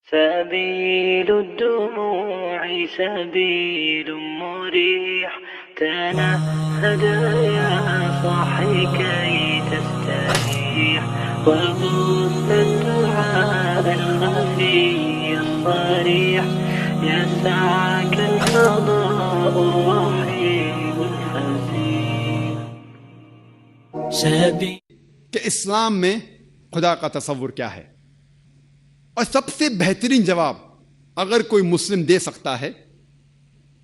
سبيل الدموع سبيل مريح تنهد يا صاحي كي تستريح وبث الدعاء الخفي الصريح يسعك الفضاء الرحيم الفسيح کہ اسلام میں خدا کا تصور کیا ہے، اور سب سے بہترین جواب اگر کوئی مسلم دے سکتا ہے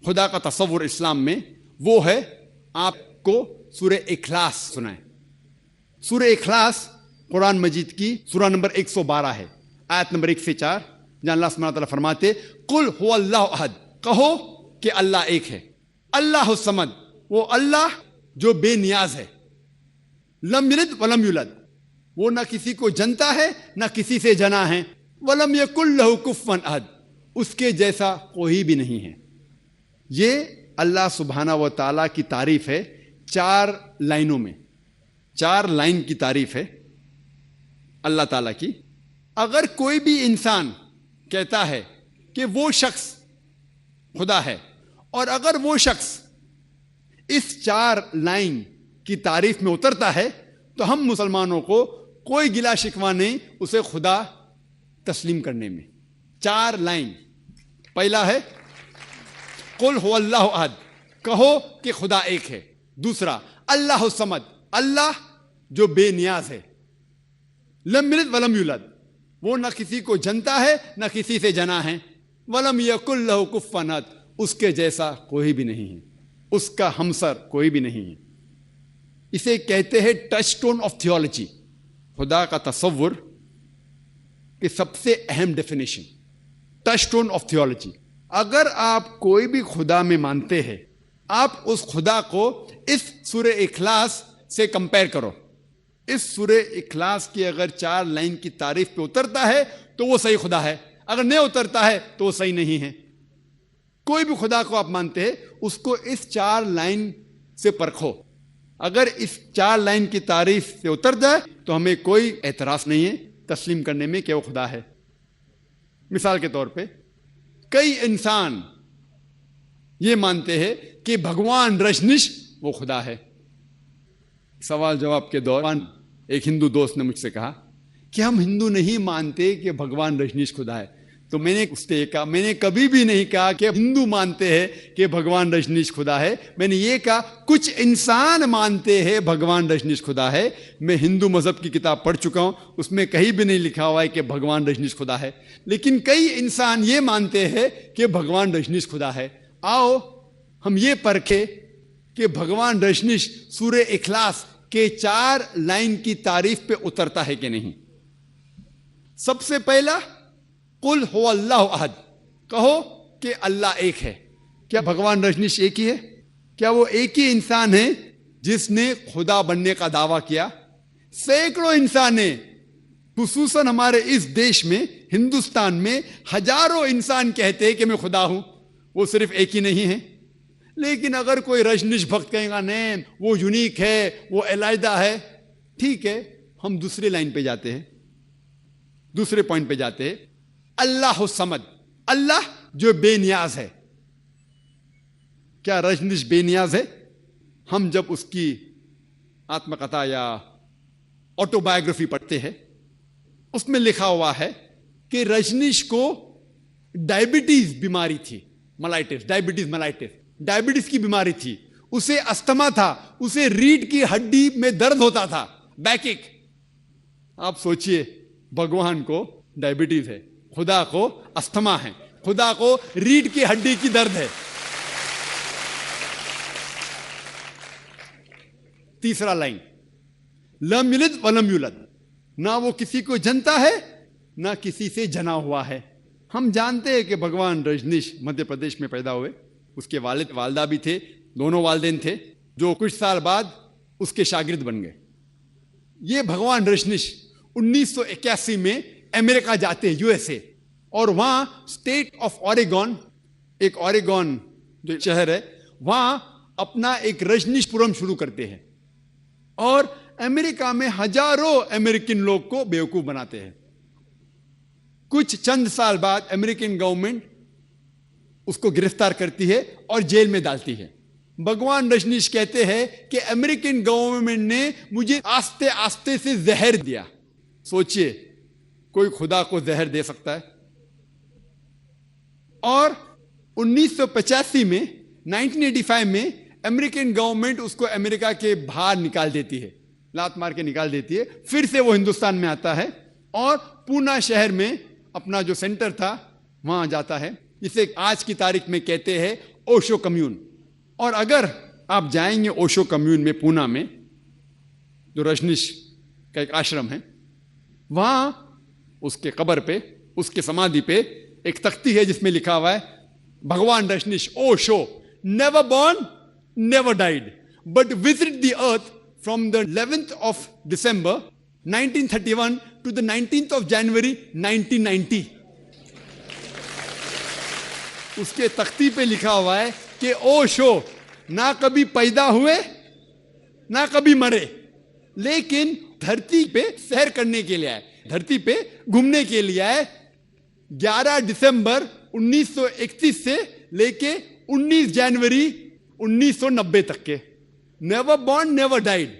خدا کا تصور اسلام میں، وہ ہے آپ کو سورہ اخلاص سنائیں۔ سورہ اخلاص قرآن مجید کی سورہ نمبر 112 ہے، آیت نمبر 1 سے 4، جہاں اللہ سبحانہ تعالیٰ فرماتے قل هو اللہ احد، کہو کہ اللہ ایک ہے، اللہ الصمد، وہ اللہ جو بے نیاز ہے، لم یلد ولم یولد، وہ نہ کسی کو جنتا ہے نہ کسی سے جنا ہے، ولم یکن لہ کفوا احد، اس کے جیسا کوئی بھی نہیں ہے۔ یہ اللہ سبحانہ و تعالیٰ کی تعریف ہے 4 لائنوں میں، 4 لائن کی تعریف ہے اللہ تعالیٰ کی۔ اگر کوئی بھی انسان کہتا ہے کہ وہ شخص خدا ہے، اور اگر وہ شخص اس 4 لائن کی تعریف میں اترتا ہے، تو ہم مسلمانوں کو کوئی گلا شکوہ نہیں اسے خدا تسلیم کرنے میں۔ 4 لائن، پہلا ہے قل هو اللہ احد، کہو کہ خدا ایک ہے۔ دوسرا اللہ الصمد، اللہ جو بے نیاز ہے، لم یلد ولم یولد، وہ نہ کسی کو جنتا ہے نہ کسی سے جنا ہے، ولم یکن لہ کفوا احد، اس کے جیسا کوئی بھی نہیں ہے، اس کا ہمسر کوئی بھی نہیں ہے۔ اسے کہتے ہیں ٹچ سٹون آف تھیولوجی، خدا کا تصور کی سب سے اہم definition, touch stone of theology. اگر آپ کوئی بھی خدا میں مانتے ہیں، آپ اس خدا کو اس سورہ اخلاص سے کمپیئر کرو۔ اس سورہ اخلاص کی اگر 4 لائن کی تعریف پہ اترتا ہے تو وہ صحیح خدا ہے، اگر نہیں اترتا ہے تو وہ صحیح نہیں ہے۔ کوئی بھی خدا کو آپ مانتے ہیں، اس کو اس 4 لائن سے پرکھو، اگر اس 4 لائن کی تعریف سے اتر جائے تو ہمیں کوئی اعتراض نہیں ہے تسلیم کرنے میں کہ وہ خدا ہے۔ مثال کے طور پہ کئی انسان یہ مانتے ہیں کہ بھگوان رجنیش وہ خدا ہے۔ سوال جواب کے دوران ایک ہندو دوست نے مجھ سے کہا کہ ہم ہندو نہیں مانتے کہ بھگوان رجنیش خدا ہے۔ تو میں نے اس سے کہا، میں نے کبھی بھی نہیں کہا کہ ہندو مانتے ہیں کہ بھگوان رجنیش خدا ہے، میں نے یہ کہا کچھ انسان مانتے ہیں بھگوان رجنیش خدا ہے۔ میں ہندو مذہب کی کتاب پڑھ چکا ہوں، اس میں کہیں بھی نہیں لکھا ہوا ہے کہ بھگوان رجنیش خدا ہے، لیکن کئی انسان یہ مانتے ہیں کہ بھگوان رجنیش خدا ہے۔ آؤ ہم یہ پرکھیں کہ بھگوان رجنیش سورہ اخلاص کے 4 لائن کی تعریف پہ اترتا ہے کہ نہیں۔ سب سے پہلا قل هو اللہ احد، کہو کہ اللہ ایک ہے۔ کیا بھگوان رجنیش ایک ہی ہے؟ کیا وہ ایک ہی انسان ہے جس نے خدا بننے کا دعویٰ کیا؟ سینکڑوں انسان نے، خصوصاً ہمارے اس دیش میں ہندوستان میں ہزاروں انسان کہتے ہیں کہ میں خدا ہوں، وہ صرف ایک ہی نہیں ہے۔ لیکن اگر کوئی رجنیش بھکت کہے گا نہیں وہ یونیک ہے، وہ علیحدہ ہے، ٹھیک ہے، ہم دوسرے لائن پہ جاتے ہیں، دوسرے پوائنٹ پہ جاتے ہیں۔ اللہ الصمد، اللہ جو بے نیاز ہے۔ کیا رجنیش بے نیاز ہے؟ ہم جب اس کی آتم کتھا یا آٹو بایوگرافی پڑھتے ہیں، اس میں لکھا ہوا ہے کہ رجنیش کو ڈائبٹیز بیماری تھی، ڈائبٹیز کی بیماری تھی، اسے استھما تھا، اسے ریڑھ کی ہڈی میں درد ہوتا تھا، بیک ایک۔ آپ سوچئے، بھگوان کو ڈائبٹیز ہے، خدا کو استھما ہے، خدا کو ریڑھ کی ہڈی کی درد ہے۔ تیسرا لائن، لم یلد ولم یولد، نہ وہ کسی کو جنتا ہے نہ کسی سے جنا ہوا ہے۔ ہم جانتے ہیں کہ بھگوان رجنیش مدھیہ پردیش میں پیدا ہوئے، اس کے والد والدہ بھی تھے، دونوں والدین تھے، جو کچھ سال بعد اس کے شاگرد بن گئے۔ یہ بھگوان رجنیش 1981 میں امریکہ جاتے ہیں، USA، اور وہاں اسٹیٹ آف اوریگون، ایک اوریگون جو شہر ہے، وہاں اپنا ایک رجنیش پورم شروع کرتے ہیں، اور امریکہ میں ہزاروں امریکن لوگ کو بیوقوف بناتے ہیں۔ کچھ چند سال بعد امریکن گورنمنٹ اس کو گرفتار کرتی ہے اور جیل میں ڈالتی ہے. بھگوان رجنیش کہتے ہیں کہ امریکن گورنمنٹ نے مجھے آستے آستے سے زہر دیا. سوچئے کوئی خدا کو زہر دے سکتا ہے؟ اور 1985 میں 1985 میں امریکن گورنمنٹ اس کو امریکہ کے باہر نکال دیتی ہے, لات مار کے نکال دیتی ہے. پھر سے وہ ہندوستان میں آتا ہے اور پونا شہر میں اپنا جو سینٹر تھا وہاں جاتا ہے, جسے آج کی تاریخ میں کہتے ہیں اوشو کمیون. اور اگر آپ جائیں گے اوشو کمیون میں پونا میں, جو رجنیش کا ایک آشرم ہے, وہاں اس کے قبر پہ, اس کے سمادھی پہ ایک تختی ہے جس میں لکھا ہوا ہے بھگوان Rajneesh Osho never born, never died, but visited the earth from the 11th of December 1931 to the 19th of January 1990. اس کے تختی پہ لکھا ہوا ہے کہ اوشو نہ کبھی پیدا ہوئے نہ کبھی مرے, لیکن دھرتی پہ سیر کرنے کے لیے آئے, دھرتی پہ گھومنے کے لیے آئے. 11 دسمبر 1931 سے لے کے 19 جنوری 1990 تک کے. Never born, never died,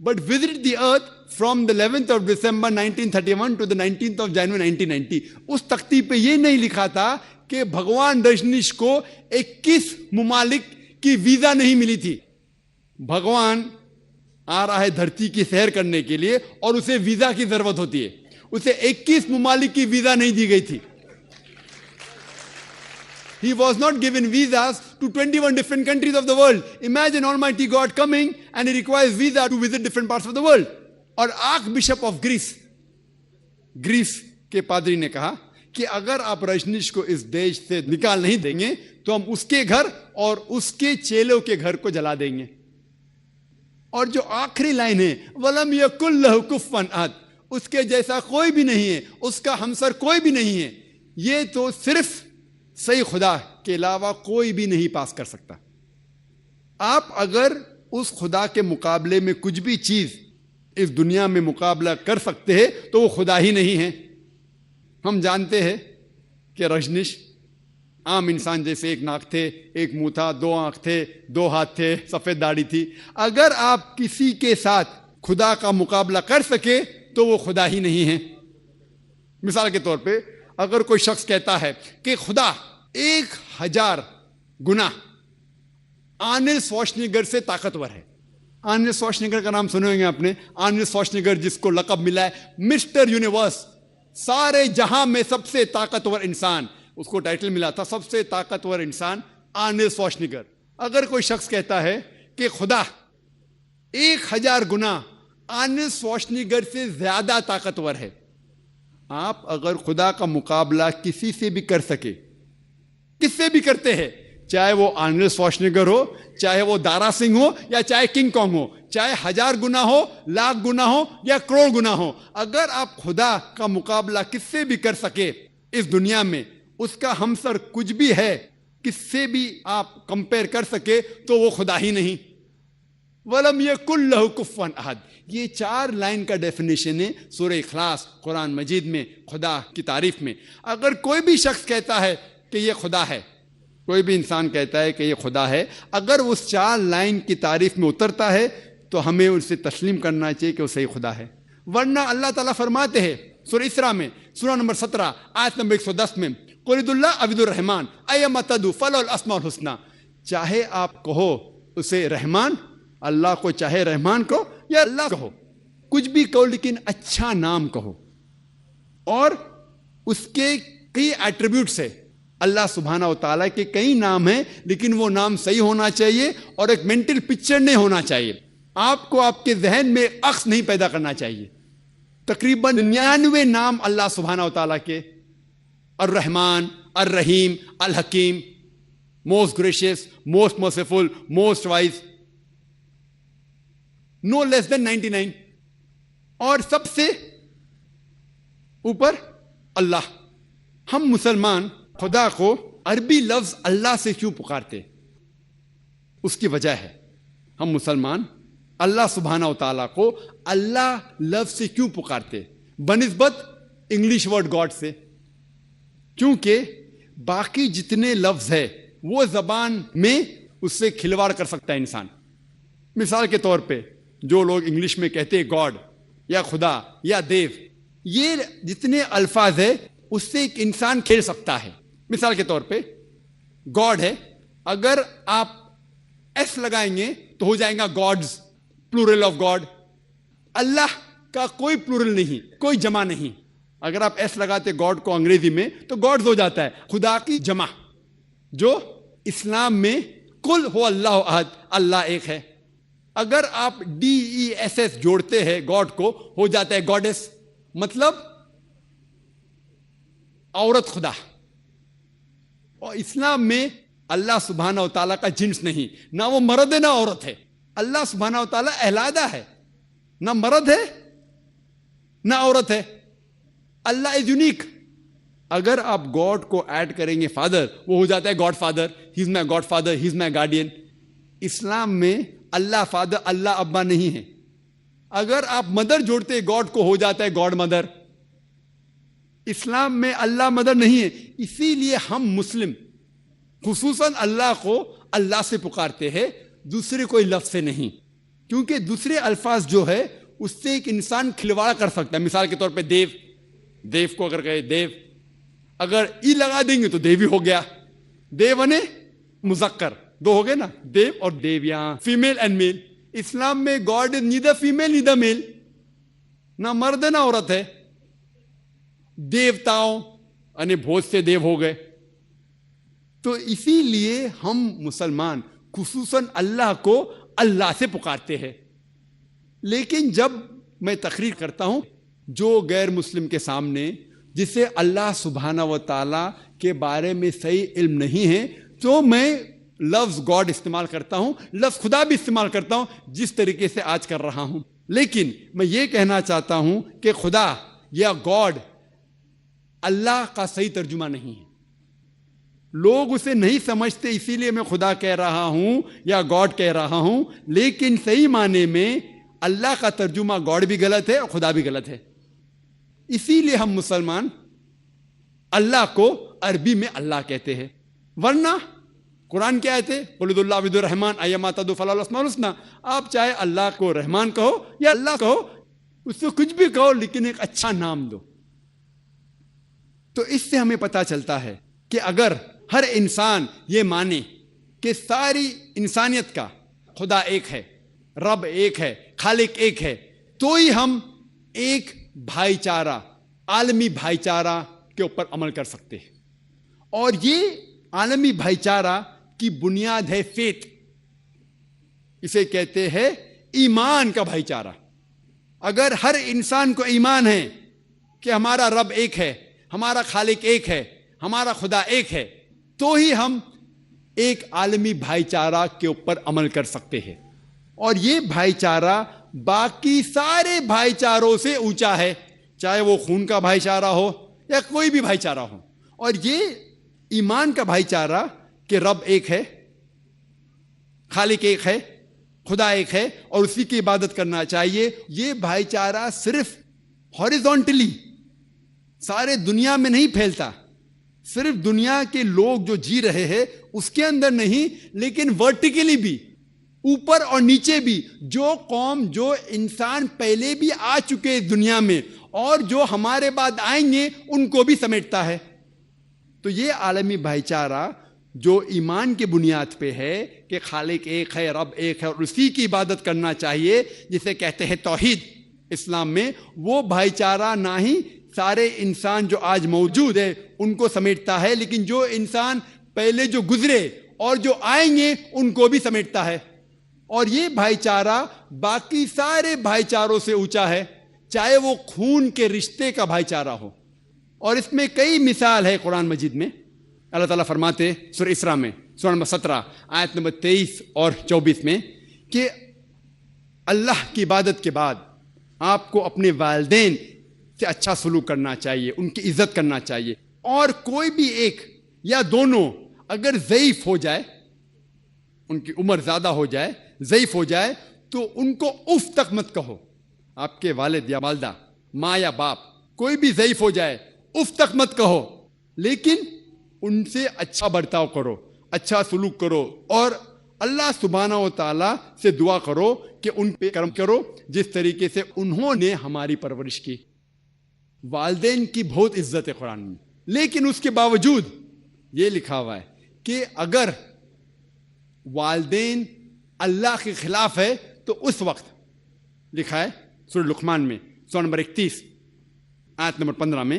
but visited the earth from the 11th of December 1931 to the 19th of January 1990. اس تختی پہ یہ نہیں لکھا تھا کہ بھگوان رجنیش کو 21 ممالک کی ویزا نہیں ملی تھی. بھگوان آ رہا ہے دھرتی کی سیر کرنے کے لیے اور اسے ویزا کی ضرورت ہوتی ہے. اسے 21 ممالک کی ویزا نہیں دی گئی تھی. He was not given visas to 21 different countries of the world. Imagine Almighty God coming and he requires visa to visit different parts of the world. اور آرک بشپ آف گریس کے پادری نے کہا کہ اگر آپ رجنیش کو اس دیش سے نکال نہیں دیں گے تو ہم اس کے گھر اور اس کے چیلوں کے گھر کو جلا دیں گے. اور جو آخری لائن ہے وَلَمْ يَكُنْ لَهُ كُفُوًا أَحَدٌ, اس کے جیسا کوئی بھی نہیں ہے, اس کا ہمسر کوئی بھی نہیں ہے. یہ تو صرف صحیح خدا کے علاوہ کوئی بھی نہیں پاس کر سکتا. آپ اگر اس خدا کے مقابلے میں کچھ بھی چیز اس دنیا میں مقابلہ کر سکتے ہیں تو وہ خدا ہی نہیں ہے. ہم جانتے ہیں کہ رجنیش عام انسان جیسے ایک ناک تھے, ایک منہ تھا, 2 آنکھ تھے, 2 ہاتھ تھے, سفید داڑھی تھی. اگر آپ کسی کے ساتھ خدا کا مقابلہ کر سکے تو وہ خدا ہی نہیں ہے. مثال کے طور پہ اگر کوئی شخص کہتا ہے کہ خدا 1000 گنا آرنلڈ شوارزنیگر سے طاقتور ہے. آرنلڈ شوارزنیگر کا نام سنے ہوں گے آپ نے. آرنلڈ شوارزنیگر جس کو لقب ملا ہے مسٹر یونیورس, سارے جہاں میں سب سے طاقتور انسان, اس کو ٹائٹل ملا تھا سب سے طاقتور انسان آرنلڈ شوارزنیگر. اگر کوئی شخص کہتا ہے کہ خدا 1000 گنا آرنلڈ شوارزنیگر سے زیادہ طاقتور ہے, آپ اگر خدا کا مقابلہ کسی سے بھی کر سکے, کس سے بھی کرتے ہیں, چاہے وہ آرنلڈ شوارزنیگر ہو, چاہے وہ دارا سنگھ ہو, یا چاہے کنگ کانگ ہو, چاہے 1000 گنا ہو, لاکھ گنا ہو, یا کروڑ گنا ہو, اگر آپ خدا کا مقابلہ کس سے بھی کر سکے اس دنیا میں, اس کا ہمسر کچھ بھی ہے, کس سے بھی آپ کمپیئر کر سکے تو وہ خدا ہی نہیں. وَلَمْ يَكُنْ لَهُ كُفُوًا أَحَدٌ. یہ 4 لائن کا ڈیفینیشن ہے سورہ اخلاص قرآن مجید میں خدا کی تعریف میں. اگر کوئی بھی شخص کہتا ہے کہ یہ خدا ہے, کوئی بھی انسان کہتا ہے کہ یہ خدا ہے, اگر اس 4 لائن کی تعریف میں اترتا ہے تو ہمیں اسے تسلیم کرنا چاہیے کہ وہ صحیح خدا ہے. ورنہ اللہ تعالیٰ فرماتے ہیں سورہ اسراء میں سورہ نمبر 17 آیت نمبر 110 میں قُلِ ادعُوا اللَّهَ أَوِ ادعُوا الرَّحْمَٰنَ أَيَّمَّا تَدْعُوا فَلَهُ الْأَسْمَاءُ الْحُسْنَىٰ. چاہے آپ کہو اسے رحمان, اللہ کو چاہے رحمان کہو یا اللہ کہو, کچھ بھی کہو لیکن اچھا نام کہو. اور اس کے کئی ایٹریبیوٹس ہے, اللہ سبحانہ و تعالیٰ کے کئی نام ہیں, لیکن وہ نام صحیح ہونا چاہیے اور ایک مینٹل پکچر نہیں ہونا چاہیے. آپ کو آپ کے ذہن میں عکس نہیں پیدا کرنا چاہیے. تقریباً 99 نام اللہ سبحانہ و تعالیٰ کے, الرحمن, الرحیم, الحکیم, most gracious, most merciful, most wise, no less than 99. اور سب سے اوپر اللہ. ہم مسلمان خدا کو عربی لفظ اللہ سے کیوں پکارتے؟ اس کی وجہ ہے ہم مسلمان اللہ سبحانہ و تعالیٰ کو اللہ لفظ سے کیوں پکارتے بنسبت انگلش ورڈ گاڈ سے. کیونکہ باقی جتنے لفظ ہے وہ زبان میں اس سے کھلواڑ کر سکتا ہے انسان. مثال کے طور پہ جو لوگ انگلش میں کہتے ہیں گاڈ یا خدا یا دیو، یہ جتنے الفاظ ہے اس سے ایک انسان کھیل سکتا ہے. مثال کے طور پہ گاڈ ہے، اگر آپ ایس لگائیں گے تو ہو جائے گا گاڈز، پلورل آف گاڈ. اللہ کا کوئی پلورل نہیں، کوئی جمع نہیں. اگر آپ ایس لگاتے گاڈ کو انگریزی میں تو گاڈز ہو جاتا ہے، خدا کی جمع. جو اسلام میں قل هو اللہ احد، اللہ ایک ہے. اگر آپ DESS جوڑتے ہیں گاڈ کو ہو جاتا ہے گاڈس، مطلب عورت خدا. اور اسلام میں اللہ سبحانہ و تعالیٰ کا جنس نہیں، نہ وہ مرد ہے نہ عورت ہے. اللہ سبحانہ و تعالیٰ علیحدہ ہے، نہ مرد ہے نہ عورت ہے. اللہ از یونیک. اگر آپ گاڈ کو ایڈ کریں گے فادر، وہ ہو جاتا ہے گاڈ فادر. ہی از مائی گاڈ فادر، ہی از مائی گارڈین. اسلام میں اللہ فادر، اللہ ابا نہیں ہے. اگر آپ مدر جوڑتے گاڈ کو ہو جاتا ہے گاڈ مدر. اسلام میں اللہ مدر نہیں ہے. اسی لیے ہم مسلم خصوصاً اللہ کو اللہ سے پکارتے ہیں، دوسرے کوئی لفظ سے نہیں. کیونکہ دوسرے الفاظ جو ہے اس سے ایک انسان کھلواڑ کر سکتا ہے. مثال کے طور پہ دیو، دیو کو اگر کہے دیو، اگر ای لگا دیں گے تو دیوی ہو گیا. دیو نے مذکر، دو ہو گئے نا، دیو اور دیویا، فیمیل اینڈ میل. اسلام میں God is neither female neither male, نہ مرد نہ عورت ہے. دیوتاؤں یعنی بہت سے دیو ہو گئے. تو اسی لیے ہم مسلمان خصوصاً اللہ کو اللہ سے پکارتے ہیں. لیکن جب میں تقریر کرتا ہوں جو غیر مسلم کے سامنے جسے اللہ سبحانہ و تعالیٰ کے بارے میں صحیح علم نہیں ہے، تو میں لفظ گاڈ استعمال کرتا ہوں، لفظ خدا بھی استعمال کرتا ہوں جس طریقے سے آج کر رہا ہوں. لیکن میں یہ کہنا چاہتا ہوں کہ خدا یا گاڈ اللہ کا صحیح ترجمہ نہیں ہے. لوگ اسے نہیں سمجھتے، اسی لیے میں خدا کہہ رہا ہوں یا گاڈ کہہ رہا ہوں. لیکن صحیح معنی میں اللہ کا ترجمہ گاڈ بھی غلط ہے اور خدا بھی غلط ہے. اسی لیے ہم مسلمان اللہ کو عربی میں اللہ کہتے ہیں. ورنہ قرآن کیا آیت ہے؟ قل ادعوا اللہ عبد الرحمن ایما تدعوا فلہ الاسماء الحسنی. آپ چاہے اللہ کو رحمان کہو یا اللہ کہو، اس سے کچھ بھی کہو لیکن ایک اچھا نام دو. تو اس سے ہمیں پتہ چلتا ہے کہ اگر ہر انسان یہ مانے کہ ساری انسانیت کا خدا ایک ہے، رب ایک ہے، خالق ایک ہے، تو ہی ہم ایک بھائی چارہ، عالمی بھائی چارہ کے اوپر عمل کر سکتے ہیں. اور یہ عالمی بھائی چارہ کی بنیاد ہے فیتھ. اسے کہتے ہیں ایمان کا بھائی چارہ. اگر ہر انسان کو ایمان ہے کہ ہمارا رب ایک ہے، ہمارا خالق ایک ہے، ہمارا خدا ایک ہے، تو ہی ہم ایک عالمی بھائی چارہ کے اوپر عمل کر سکتے ہیں. اور یہ بھائی چارہ باقی سارے بھائی چاروں سے اونچا ہے، چاہے وہ خون کا بھائی چارہ ہو یا کوئی بھی بھائی چارہ ہو. اور یہ ایمان کا بھائی چارہ کہ رب ایک ہے، خالق ایک ہے، خدا ایک ہے اور اسی کی عبادت کرنا چاہیے، یہ بھائی چارہ صرف ہاریزونٹلی سارے دنیا میں نہیں پھیلتا، صرف دنیا کے لوگ جو جی رہے ہیں اس کے اندر نہیں، لیکن ورٹیکلی بھی، اوپر اور نیچے بھی. جو قوم، جو انسان پہلے بھی آ چکے دنیا میں اور جو ہمارے بعد آئیں گے ان کو بھی سمیٹتا ہے. تو یہ عالمی بھائی چارہ جو ایمان کی بنیاد پہ ہے کہ خالق ایک ہے، رب ایک ہے اور اسی کی عبادت کرنا چاہیے، جسے کہتے ہیں توحید اسلام میں، وہ بھائی چارہ نہ ہی سارے انسان جو آج موجود ہے ان کو سمیٹتا ہے، لیکن جو انسان پہلے جو گزرے اور جو آئیں گے ان کو بھی سمیٹتا ہے. اور یہ بھائی چارہ باقی سارے بھائی چاروں سے اونچا ہے، چاہے وہ خون کے رشتے کا بھائی چارہ ہو. اور اس میں کئی مثال ہے قرآن مجید میں. اللہ تعالیٰ فرماتے سورہ اسراء میں سورہ نمبر 17 آیت نمبر 23 اور 24 میں کہ اللہ کی عبادت کے بعد آپ کو اپنے والدین سے اچھا سلوک کرنا چاہیے، ان کی عزت کرنا چاہیے. اور کوئی بھی ایک یا دونوں اگر ضعیف ہو جائے، ان کی عمر زیادہ ہو جائے، ضعیف ہو جائے، تو ان کو اف تک مت کہو. آپ کے والد یا والدہ، ماں یا باپ، کوئی بھی ضعیف ہو جائے اف تک مت کہو. لیکن ان سے اچھا برتاؤ کرو، اچھا سلوک کرو، اور اللہ سبحانہ و تعالیٰ سے دعا کرو کہ ان پہ کرم کرو جس طریقے سے انہوں نے ہماری پرورش کی۔ والدین کی بہت عزت ہے قرآن میں، لیکن اس کے باوجود یہ لکھا ہوا ہے کہ اگر والدین اللہ کے خلاف ہے تو اس وقت لکھا ہے سورہ لقمان میں سورہ نمبر 31 آیت نمبر 15 میں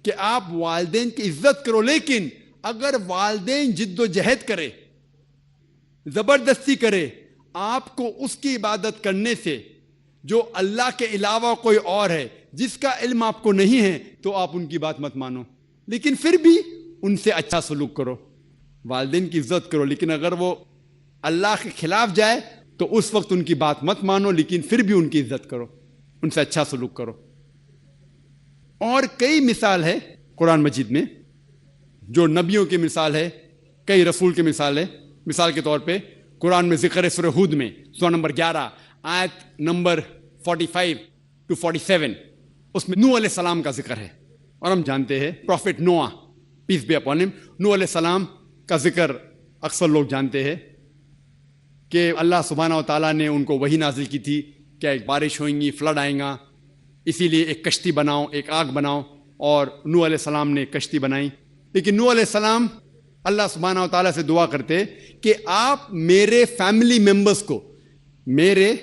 کہ آپ والدین کی عزت کرو، لیکن اگر والدین جد و جہد کرے، زبردستی کرے آپ کو اس کی عبادت کرنے سے جو اللہ کے علاوہ کوئی اور ہے جس کا علم آپ کو نہیں ہے، تو آپ ان کی بات مت مانو، لیکن پھر بھی ان سے اچھا سلوک کرو، والدین کی عزت کرو، لیکن اگر وہ اللہ کے خلاف جائے تو اس وقت ان کی بات مت مانو، لیکن پھر بھی ان کی عزت کرو، ان سے اچھا سلوک کرو۔ اور کئی مثال ہے قرآن مجید میں، جو نبیوں کی مثال ہے، کئی رسول کی مثال ہے۔ مثال کے طور پہ قرآن میں ذکر ہے سورہ ہود میں سورہ نمبر 11 آیت نمبر 45 to 47، اس میں نوح علیہ السلام کا ذکر ہے، اور ہم جانتے ہیں پروفٹ نوح پیس بی اپون ہم، نوح علیہ السلام کا ذکر اکثر لوگ جانتے ہیں کہ اللہ سبحانہ و تعالیٰ نے ان کو وحی نازل کی تھی کہ ایک بارش ہوئیں گی، فلڈ آئیں گا، اسی لیے ایک کشتی بناؤ، ایک آگ بناؤ، اور نوح علیہ السلام نے ایک کشتی بنائی۔ لیکن نوح علیہ السلام اللہ سبحانہ و تعالیٰ سے دعا کرتے کہ آپ میرے فیملی ممبرز کو، میرے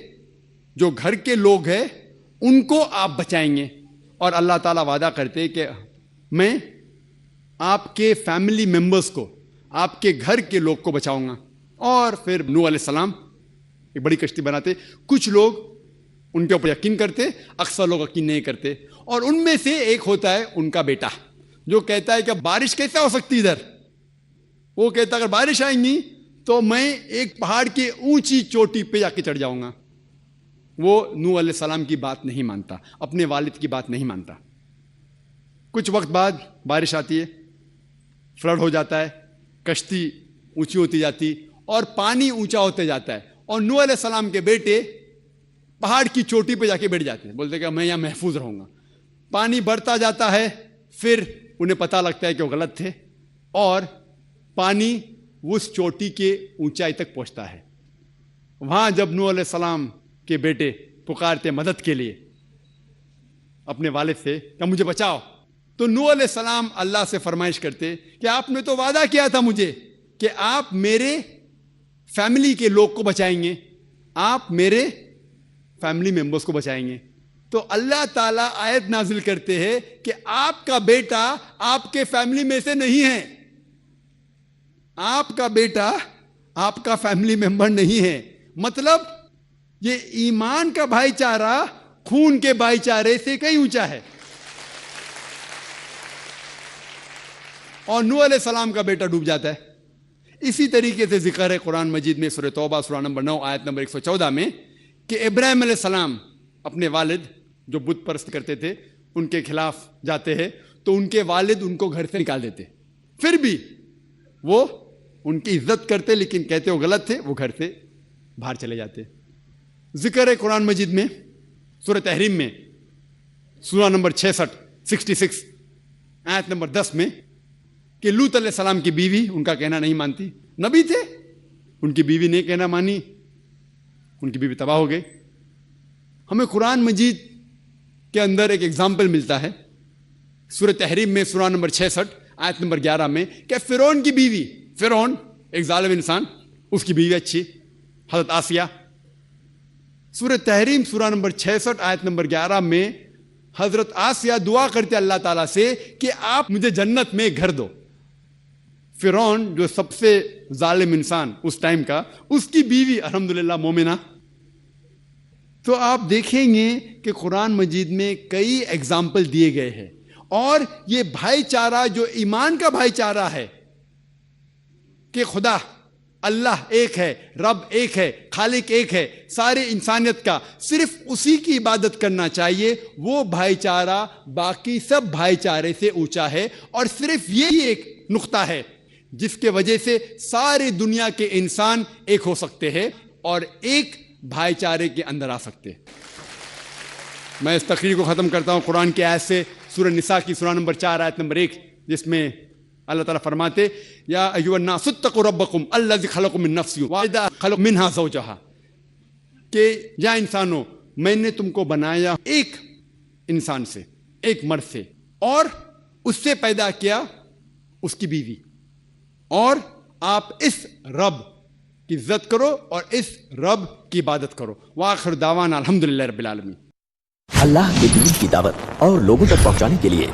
جو گھر کے لوگ ہیں ان کو آپ بچائیں گے، اور اللہ تعالیٰ وعدہ کرتے کہ میں آپ کے فیملی ممبرز کو، آپ کے گھر کے لوگ کو بچاؤں گا۔ اور پھر نوح علیہ السلام ایک بڑی کشتی بناتے، کچھ لوگ ان کے اوپر یقین کرتے، اکثر لوگ یقین نہیں کرتے، اور ان میں سے ایک ہوتا ہے ان کا بیٹا جو کہتا ہے کہ بارش کیسے ہو سکتی ادھر، وہ کہتا ہے اگر بارش آئیں گی تو میں ایک پہاڑ کی اونچی چوٹی پہ جا کے چڑھ جاؤں گا۔ وہ نوح علیہ السلام کی بات نہیں مانتا، اپنے والد کی بات نہیں مانتا۔ کچھ وقت بعد بارش آتی ہے، فلڈ ہو جاتا ہے، کشتی اونچی ہوتی جاتی اور پانی اونچا ہوتے جاتا ہے، اور نوح علیہ السلام کے بیٹے پہاڑ کی چوٹی پہ جا کے بیٹھ جاتے ہیں، بولتے کہ میں یہاں محفوظ رہوں گا۔ پانی بڑھتا جاتا ہے، پھر انہیں پتہ لگتا ہے کہ وہ غلط تھے، اور پانی اس چوٹی کے اونچائی تک پہنچتا ہے۔ وہاں جب نوح علیہ السلام کے بیٹے پکارتے مدد کے لیے اپنے والد سے کہ مجھے بچاؤ، تو نوح علیہ السلام اللہ سے فرمائش کرتے کہ آپ نے تو وعدہ کیا تھا مجھے کہ آپ میرے فیملی کے لوگ کو بچائیں گے، آپ میرے فیملی ممبرز کو بچائیں گے۔ تو اللہ تعالیٰ آیت نازل کرتے ہیں کہ آپ کا بیٹا آپ کے فیملی میں سے نہیں ہے، آپ کا بیٹا آپ کا فیملی ممبر نہیں ہے۔ مطلب یہ ایمان کا بھائی چارہ خون کے بھائی چارے سے کہیں اونچا ہے۔ اور نوح علیہ السلام کا بیٹا ڈوب جاتا ہے۔ اسی طریقے سے ذکر ہے قرآن مجید میں سورہ توبہ سورہ نمبر 9 آیت نمبر 114 میں کہ ابراہیم علیہ السلام اپنے والد جو بت پرست کرتے تھے ان کے خلاف جاتے ہیں، تو ان کے والد ان کو گھر سے نکال دیتے، پھر بھی وہ ان کی عزت کرتے، لیکن کہتے وہ غلط تھے، وہ گھر سے باہر چلے جاتے۔ ذکر ہے قرآن مجید میں سورہ تحریم میں سورہ نمبر 66 آیت نمبر 10 میں کہ لوط علیہ السلام کی بیوی ان کا کہنا نہیں مانتی، نبی تھے، ان کی بیوی نے کہنا مانی، ان کی بیوی تباہ ہو گئی۔ ہمیں قرآن مجید کے اندر ایک ایگزامپل ملتا ہے سورہ تحریم میں سورہ نمبر 66 آیت نمبر 11 میں کہ فرعون کی بیوی، فرعون ایک ظالم انسان، اس کی بیوی اچھی حضرت آسیہ، سورہ تحریم سورہ نمبر 66 آیت نمبر 11 میں حضرت آسیہ دعا کرتے اللہ تعالیٰ سے کہ آپ مجھے جنت میں گھر دو۔ فرعون جو سب سے ظالم انسان اس ٹائم کا، اس کی بیوی الحمدللہ مومنہ۔ تو آپ دیکھیں گے کہ قرآن مجید میں کئی ایگزامپل دیے گئے ہیں، اور یہ بھائی چارہ جو ایمان کا بھائی چارہ ہے کہ خدا اللہ ایک ہے، رب ایک ہے، خالق ایک ہے سارے انسانیت کا، صرف اسی کی عبادت کرنا چاہیے، وہ بھائی چارہ باقی سب بھائی چارے سے اونچا ہے، اور صرف یہی ایک نقطہ ہے جس کے وجہ سے ساری دنیا کے انسان ایک ہو سکتے ہیں اور ایک بھائی چارے کے اندر آ سکتے ہیں۔ میں اس تقریر کو ختم کرتا ہوں قرآن کی آیت سے، سورہ نساء کی سورہ نمبر 4 آیت نمبر 1 جس میں اللہ تعالیٰ فرماتے یا ایھا الناس اتقوا ربکم الذی خلقکم من نفس واحدہ خلق منہا زوجہا، کہ یا انسانوں میں نے تم کو بنایا ایک انسان سے، ایک مرد سے، اور اس سے پیدا کیا اس کی بیوی، اور آپ اس رب کی عزت کرو اور اس رب کی عبادت کرو۔ وآخر دعوانا الحمدللہ رب العالمین۔ اللہ کے دین کی دعوت اور لوگوں تک پہنچانے کے لیے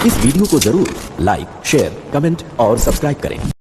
اس ویڈیو کو ضرور لائک، شیئر، کمنٹ اور سبسکرائب کریں۔